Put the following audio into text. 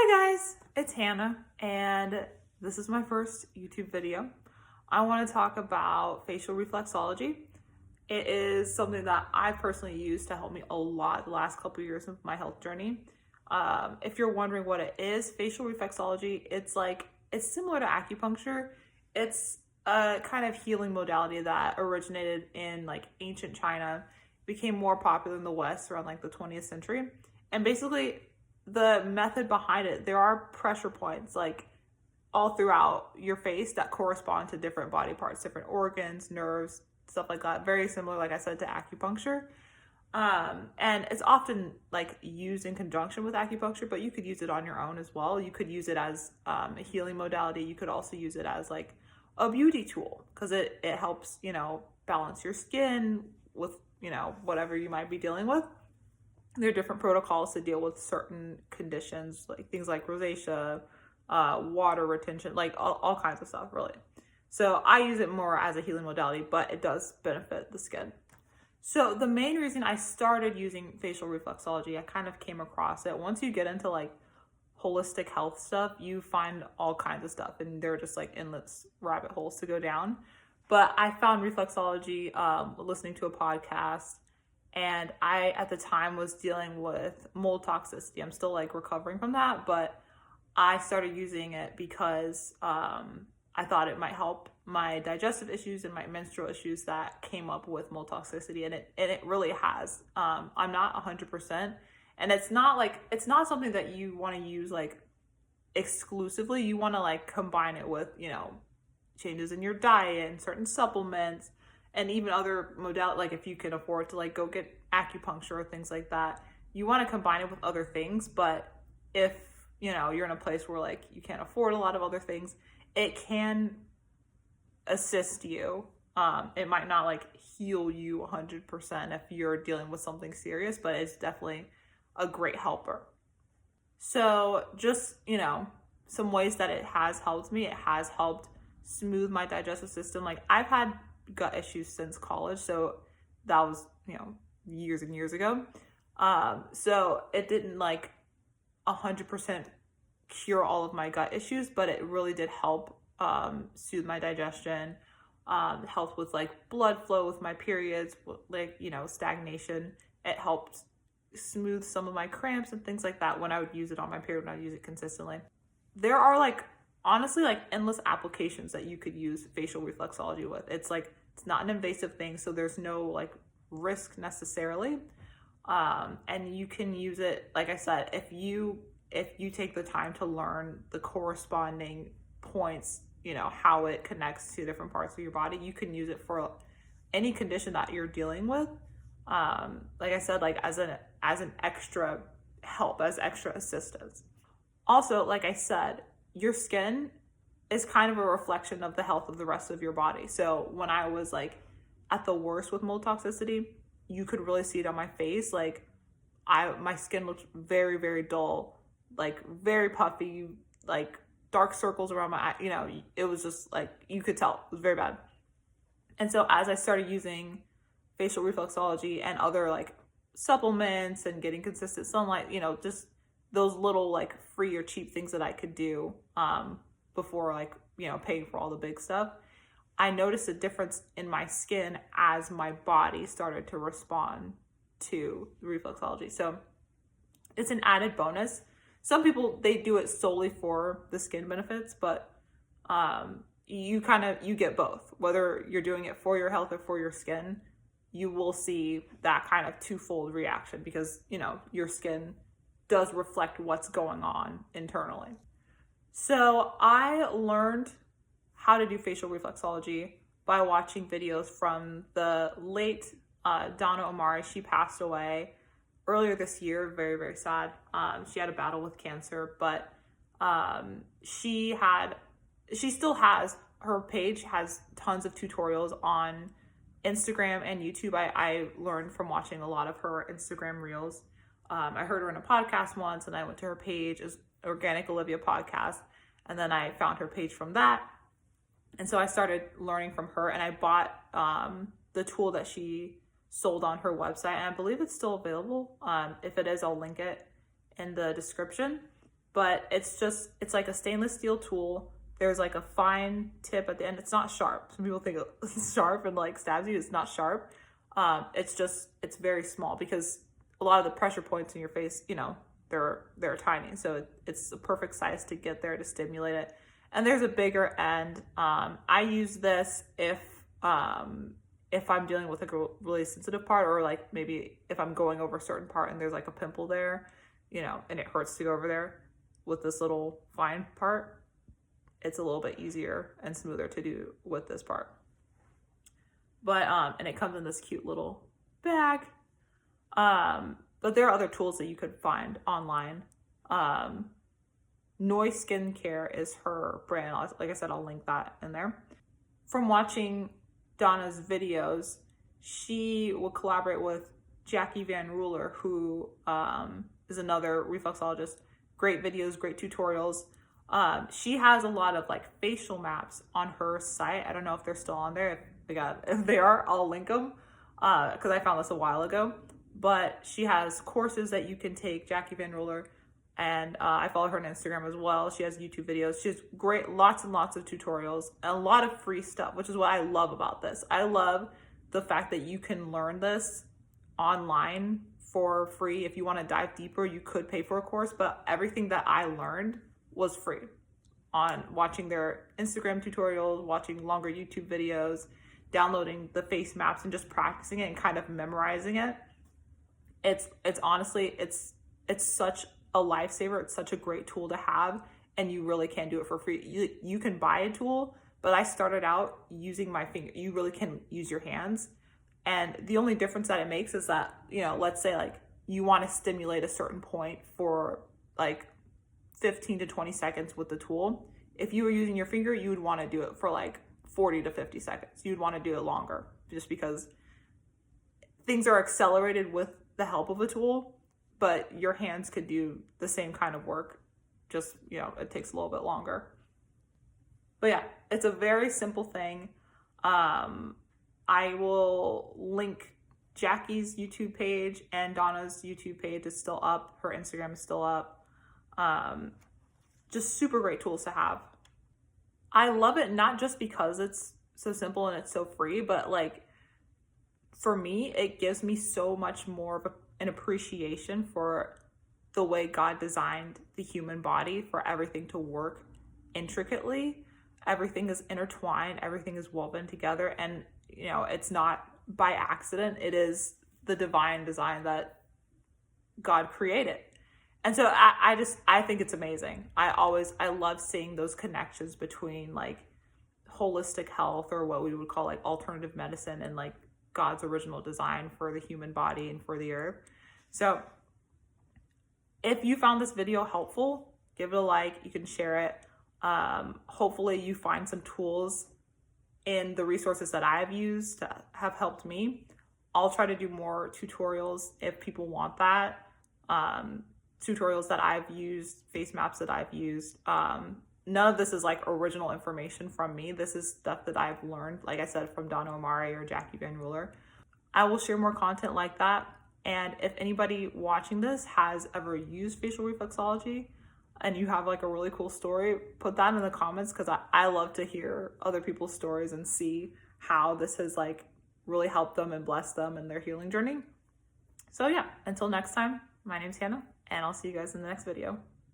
Hi guys, it's Hannah, and this is my first YouTube video. I want to talk about facial reflexology. It is something that I personally used to help me a lot the last couple years of my health journey. If you're wondering what it is, facial reflexology, it's similar to acupuncture. It's a kind of healing modality that originated in ancient China, became more popular in the West around the 20th century. And basically the method behind it, there are pressure points all throughout your face that correspond to different body parts, different organs, nerves, stuff like that. Very similar, like I said, to acupuncture. And it's often used in conjunction with acupuncture, but you could use it on your own as well. You could use it as a healing modality. You could also use it as a beauty tool because it helps, balance your skin with, whatever you might be dealing with. There are different protocols to deal with certain conditions, things like rosacea, water retention, all kinds of stuff, really. So I use it more as a healing modality, but it does benefit the skin. So the main reason I started using facial reflexology, I kind of came across it. Once you get into holistic health stuff, you find all kinds of stuff, and they're just endless rabbit holes to go down. But I found reflexology listening to a podcast. And I, at the time, was dealing with mold toxicity. I'm still recovering from that, but I started using it because I thought it might help my digestive issues and my menstrual issues that came up with mold toxicity. And it really has. I'm not 100%. And it's not something that you want to use exclusively. You want to combine it with, changes in your diet and certain supplements. And even other modalities, if you can afford to go get acupuncture or things like that, you want to combine it with other things. But if, you're in a place where you can't afford a lot of other things, it can assist you. It might not heal you 100% if you're dealing with something serious, but it's definitely a great helper. So just, some ways that it has helped me. It has helped smooth my digestive system. I've had gut issues since college, so that was years and years ago. So it didn't 100% cure all of my gut issues, but it really did help soothe my digestion, helped with blood flow with my periods, stagnation. It helped smooth some of my cramps and things like that when I would use it on my period, when I would use it consistently. There are honestly endless applications that you could use facial reflexology with. It's not an invasive thing, so there's no risk necessarily. And you can use it, like I said, if you take the time to learn the corresponding points, how it connects to different parts of your body, you can use it for any condition that you're dealing with. Like I said, as an extra help, as extra assistance. Also, like I said, your skin is kind of a reflection of the health of the rest of your body. So when I was at the worst with mold toxicity, you could really see it on my face. My skin looked very, very dull, very puffy, dark circles around my eye. It was just you could tell it was very bad. And so as I started using facial reflexology and other supplements and getting consistent sunlight, just those little free or cheap things that I could do before paying for all the big stuff, I noticed a difference in my skin as my body started to respond to the reflexology. So it's an added bonus. Some people, they do it solely for the skin benefits, but you get both. Whether you're doing it for your health or for your skin, you will see that kind of twofold reaction because, your skin does reflect what's going on internally. So I learned how to do facial reflexology by watching videos from the late Donna Omari. She passed away earlier this year, very, very sad. She had a battle with cancer, but she still has, her page has tons of tutorials on Instagram and YouTube. I learned from watching a lot of her Instagram reels. I heard her in a podcast once, and I went to her page as Organic Olivia podcast, and then I found her page from that. And so I started learning from her, and I bought the tool that she sold on her website, and I believe it's still available. If it is, I'll link it in the description. but it's like a stainless steel tool. There's like a fine tip at the end. It's not sharp. Some people think it's sharp and like stabs you. It's not sharp. It's very small because a lot of the pressure points in your face, you know, they're tiny. So it's the perfect size to get there to stimulate it. And there's a bigger end. I use this if I'm dealing with like a really sensitive part, or like maybe if I'm going over a certain part and there's like a pimple there, you know, and it hurts to go over there. With this little fine part, it's a little bit easier and smoother to do with this part. But and it comes in this cute little bag. But there are other tools that you could find online. Noi Skincare is her brand. Like I said, I'll link that in there. From watching Donna's videos, she will collaborate with Jackie Van Ruler, who is another reflexologist. Great videos, great tutorials. She has a lot of like facial maps on her site. I don't know if they're still on there. If they are, I'll link them because I found this a while ago. But she has courses that you can take, Jackie Van Ruler, and I follow her on Instagram as well. She has YouTube videos. She has great, lots and lots of tutorials, and a lot of free stuff, which is what I love about this. I love the fact that you can learn this online for free. If you want to dive deeper, you could pay for a course, but everything that I learned was free on watching their Instagram tutorials, watching longer YouTube videos, downloading the face maps and just practicing it and kind of memorizing it. It's honestly, it's such a lifesaver. It's such a great tool to have, and you really can do it for free. You can buy a tool, but I started out using my finger. You really can use your hands. And the only difference that it makes is that, you know, let's say like you want to stimulate a certain point for like 15 to 20 seconds with the tool. If you were using your finger, you would want to do it for like 40 to 50 seconds. You'd want to do it longer just because things are accelerated with the help of a tool, but your hands could do the same kind of work. Just, you know, it takes a little bit longer. But yeah, it's a very simple thing. I will link Jackie's YouTube page, and Donna's YouTube page is still up. Her Instagram is still up. Just super great tools to have. I love it not just because it's so simple and it's so free, but like for me, it gives me so much more of an appreciation for the way God designed the human body, for everything to work intricately. Everything is intertwined, everything is woven together, and you know, it's not by accident. It is the divine design that God created. And so I think it's amazing. I love seeing those connections between like holistic health, or what we would call like alternative medicine, and like God's original design for the human body and for the earth. So if you found this video helpful, give it a like. You can share it. Hopefully you find some tools in the resources that I've used to have helped me. I'll try to do more tutorials if people want that. Tutorials that I've used, face maps that I've used. None of this is like original information from me. This is stuff that I've learned, like I said, from Donna Omari or Jackie Van Ruler. I will share more content like that. And if anybody watching this has ever used facial reflexology and you have like a really cool story, put that in the comments, because I love to hear other people's stories and see how this has like really helped them and blessed them in their healing journey. So yeah, until next time, my name's Hannah, and I'll see you guys in the next video.